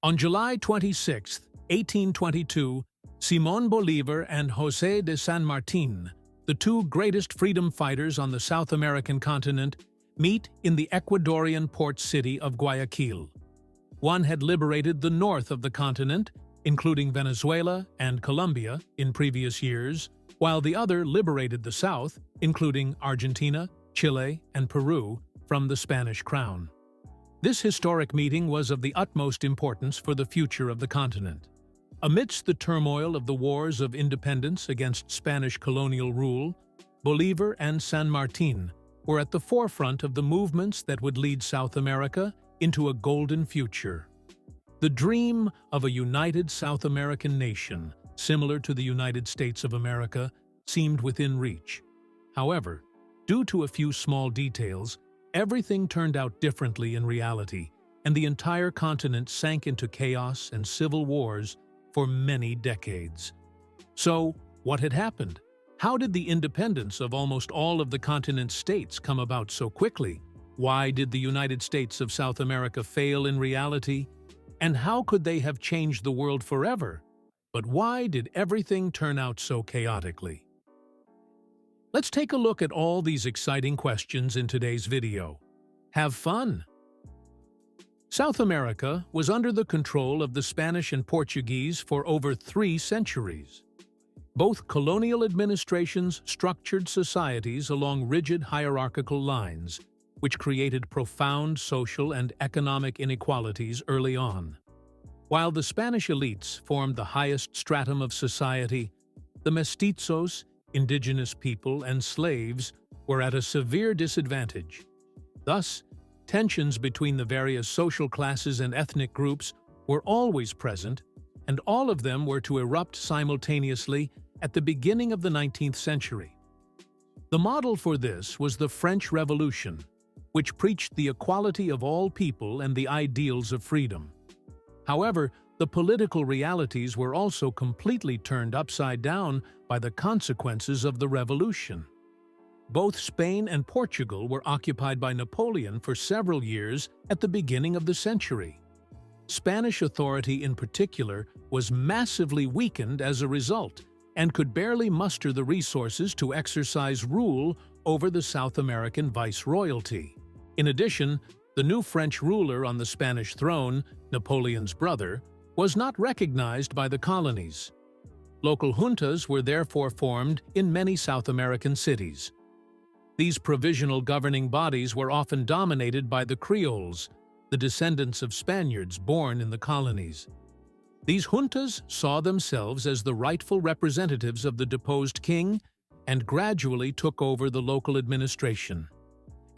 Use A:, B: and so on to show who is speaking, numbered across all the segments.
A: On July 26, 1822, Simón Bolívar and José de San Martín, the two greatest freedom fighters on the South American continent, meet in the Ecuadorian port city of Guayaquil. One had liberated the north of the continent, including Venezuela and Colombia, in previous years, while the other liberated the south, including Argentina, Chile, and Peru, from the Spanish crown. This historic meeting was of the utmost importance for the future of the continent. Amidst the turmoil of the wars of independence against Spanish colonial rule, Bolívar and San Martín were at the forefront of the movements that would lead South America into a golden future. The dream of a united South American nation, similar to the United States of America, seemed within reach. However, due to a few small details, everything turned out differently in reality, and the entire continent sank into chaos and civil wars for many decades. So, what had happened? How did the independence of almost all of the continent's states come about so quickly? Why did the United States of South America fail in reality? And how could they have changed the world forever? But why did everything turn out so chaotically? Let's take a look at all these exciting questions in today's video. Have fun! South America was under the control of the Spanish and Portuguese for over 3 centuries. Both colonial administrations structured societies along rigid hierarchical lines, which created profound social and economic inequalities early on. While the Spanish elites formed the highest stratum of society, the mestizos, indigenous people, and slaves were at a severe disadvantage. Thus, tensions between the various social classes and ethnic groups were always present, and all of them were to erupt simultaneously at the beginning of the 19th century. The model for this was the French Revolution, which preached the equality of all people and the ideals of freedom. However, the political realities were also completely turned upside down by the consequences of the revolution. Both Spain and Portugal were occupied by Napoleon for several years at the beginning of the century. Spanish authority in particular was massively weakened as a result and could barely muster the resources to exercise rule over the South American viceroyalty. In addition, the new French ruler on the Spanish throne, Napoleon's brother, was not recognized by the colonies. Local juntas were therefore formed in many South American cities. These provisional governing bodies were often dominated by the Creoles, the descendants of Spaniards born in the colonies. These juntas saw themselves as the rightful representatives of the deposed king and gradually took over the local administration.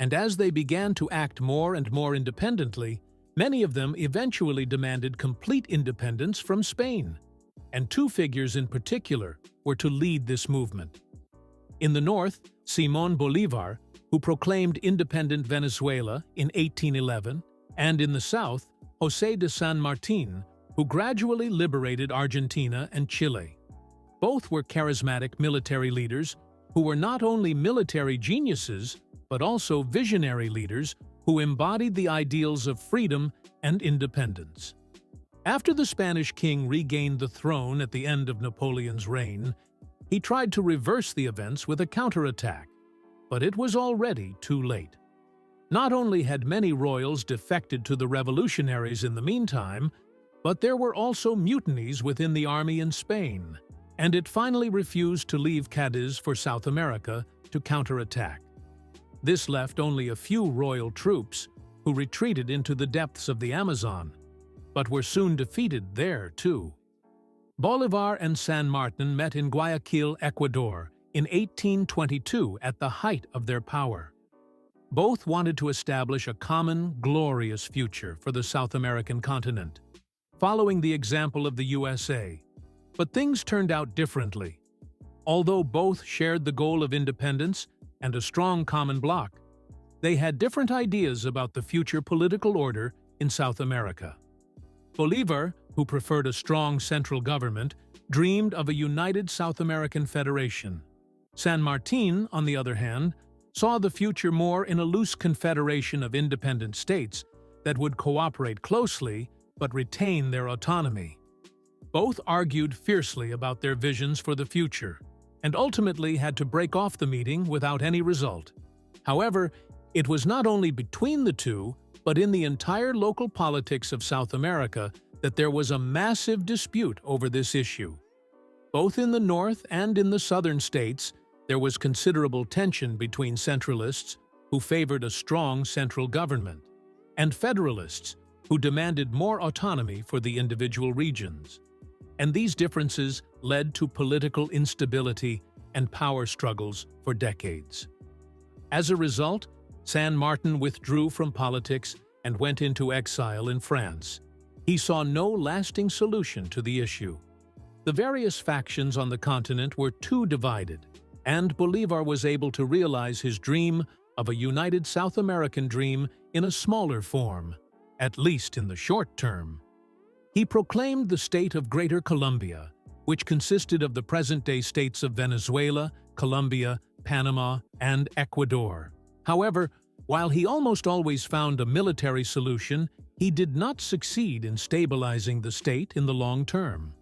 A: And as they began to act more and more independently, many of them eventually demanded complete independence from Spain, and 2 figures in particular were to lead this movement. In the north, Simón Bolívar, who proclaimed independent Venezuela in 1811, and in the south, José de San Martín, who gradually liberated Argentina and Chile. Both were charismatic military leaders who were not only military geniuses, but also visionary leaders who embodied the ideals of freedom and independence. After the Spanish king regained the throne at the end of Napoleon's reign, he tried to reverse the events with a counterattack, but it was already too late. Not only had many royals defected to the revolutionaries in the meantime, but there were also mutinies within the army in Spain, and it finally refused to leave Cadiz for South America to counterattack. This left only a few royal troops, who retreated into the depths of the Amazon, but were soon defeated there too. Bolívar and San Martín met in Guayaquil, Ecuador, in 1822 at the height of their power. Both wanted to establish a common, glorious future for the South American continent, following the example of the USA. But things turned out differently. Although both shared the goal of independence and a strong common bloc, they had different ideas about the future political order in South America. Bolívar, who preferred a strong central government, dreamed of a united South American federation. San Martín, on the other hand, saw the future more in a loose confederation of independent states that would cooperate closely but retain their autonomy. Both argued fiercely about their visions for the future, and ultimately had to break off the meeting without any result. However, it was not only between the two, but in the entire local politics of South America that there was a massive dispute over this issue. Both in the north and in the southern states, there was considerable tension between centralists, who favored a strong central government, and federalists, who demanded more autonomy for the individual regions. And these differences led to political instability and power struggles for decades. As a result, San Martin withdrew from politics and went into exile in France. He saw no lasting solution to the issue. The various factions on the continent were too divided, and Bolívar was able to realize his dream of a united South American dream in a smaller form, at least in the short term. He proclaimed the state of Greater Colombia, which consisted of the present-day states of Venezuela, Colombia, Panama, and Ecuador. However, while he almost always found a military solution, he did not succeed in stabilizing the state in the long term.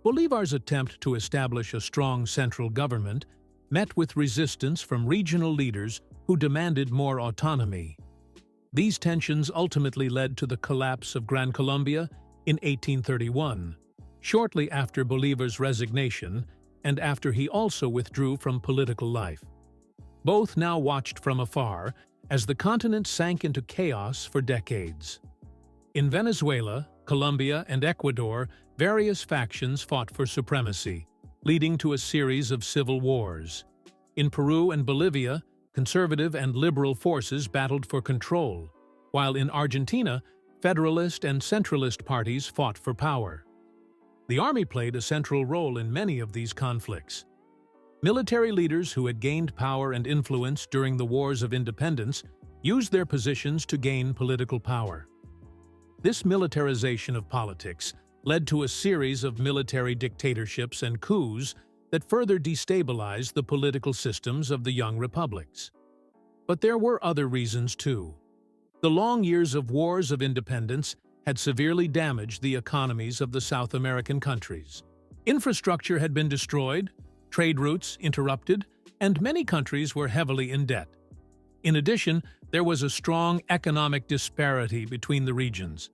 A: Bolívar's attempt to establish a strong central government met with resistance from regional leaders who demanded more autonomy. These tensions ultimately led to the collapse of Gran Colombia in 1831, shortly after Bolívar's resignation and after he also withdrew from political life. Both now watched from afar as the continent sank into chaos for decades. In Venezuela, Colombia, and Ecuador, various factions fought for supremacy, leading to a series of civil wars. In Peru and Bolivia, conservative and liberal forces battled for control, while in Argentina, federalist and centralist parties fought for power. The army played a central role in many of these conflicts. Military leaders who had gained power and influence during the wars of independence used their positions to gain political power. This militarization of politics led to a series of military dictatorships and coups that further destabilized the political systems of the young republics. But there were other reasons too. The long years of wars of independence had severely damaged the economies of the South American countries. Infrastructure had been destroyed, trade routes interrupted, and many countries were heavily in debt. In addition, there was a strong economic disparity between the regions.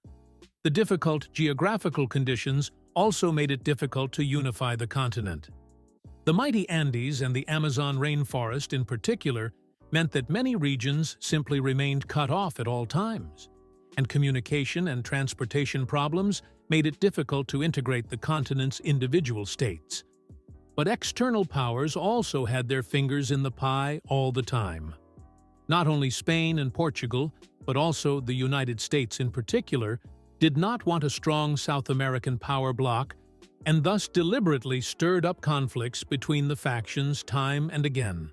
A: The difficult geographical conditions also made it difficult to unify the continent. The mighty Andes and the Amazon rainforest in particular meant that many regions simply remained cut off at all times, and communication and transportation problems made it difficult to integrate the continent's individual states. But external powers also had their fingers in the pie all the time. Not only Spain and Portugal, but also the United States in particular, did not want a strong South American power bloc and thus deliberately stirred up conflicts between the factions time and again.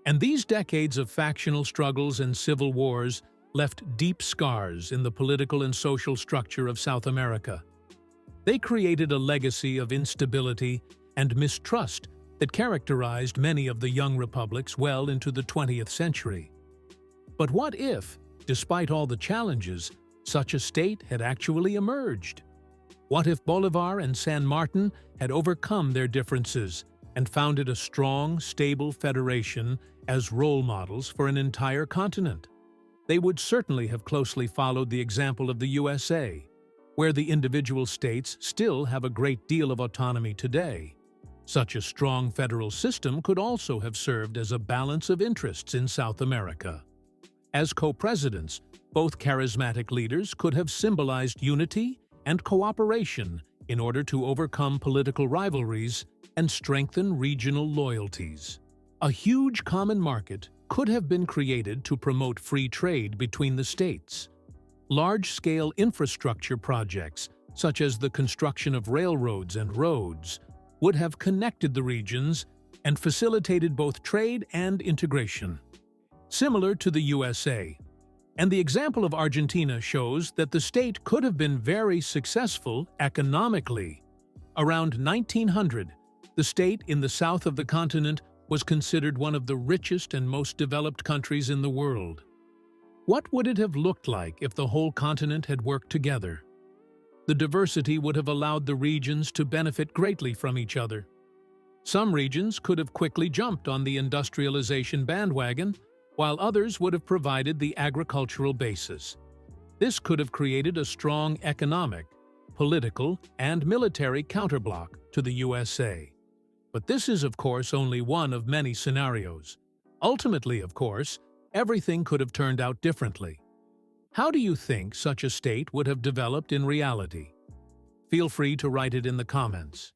A: And these decades of factional struggles and civil wars left deep scars in the political and social structure of South America. They created a legacy of instability and mistrust that characterized many of the young republics well into the 20th century. But what if, despite all the challenges, such a state had actually emerged? What if Bolívar and San Martin had overcome their differences and founded a strong, stable federation as role models for an entire continent? They would certainly have closely followed the example of the USA, where the individual states still have a great deal of autonomy today. Such a strong federal system could also have served as a balance of interests in South America. As co-presidents, both charismatic leaders could have symbolized unity and cooperation in order to overcome political rivalries and strengthen regional loyalties. A huge common market could have been created to promote free trade between the states. Large-scale infrastructure projects, such as the construction of railroads and roads, would have connected the regions and facilitated both trade and integration. Similar to the USA. And the example of Argentina shows that the state could have been very successful economically. Around 1900, the state in the south of the continent was considered one of the richest and most developed countries in the world. What would it have looked like if the whole continent had worked together? The diversity would have allowed the regions to benefit greatly from each other. Some regions could have quickly jumped on the industrialization bandwagon, while others would have provided the agricultural basis. This could have created a strong economic, political, and military counterblock to the USA. But this is, of course, only one of many scenarios. Ultimately, of course, everything could have turned out differently. How do you think such a state would have developed in reality? Feel free to write it in the comments.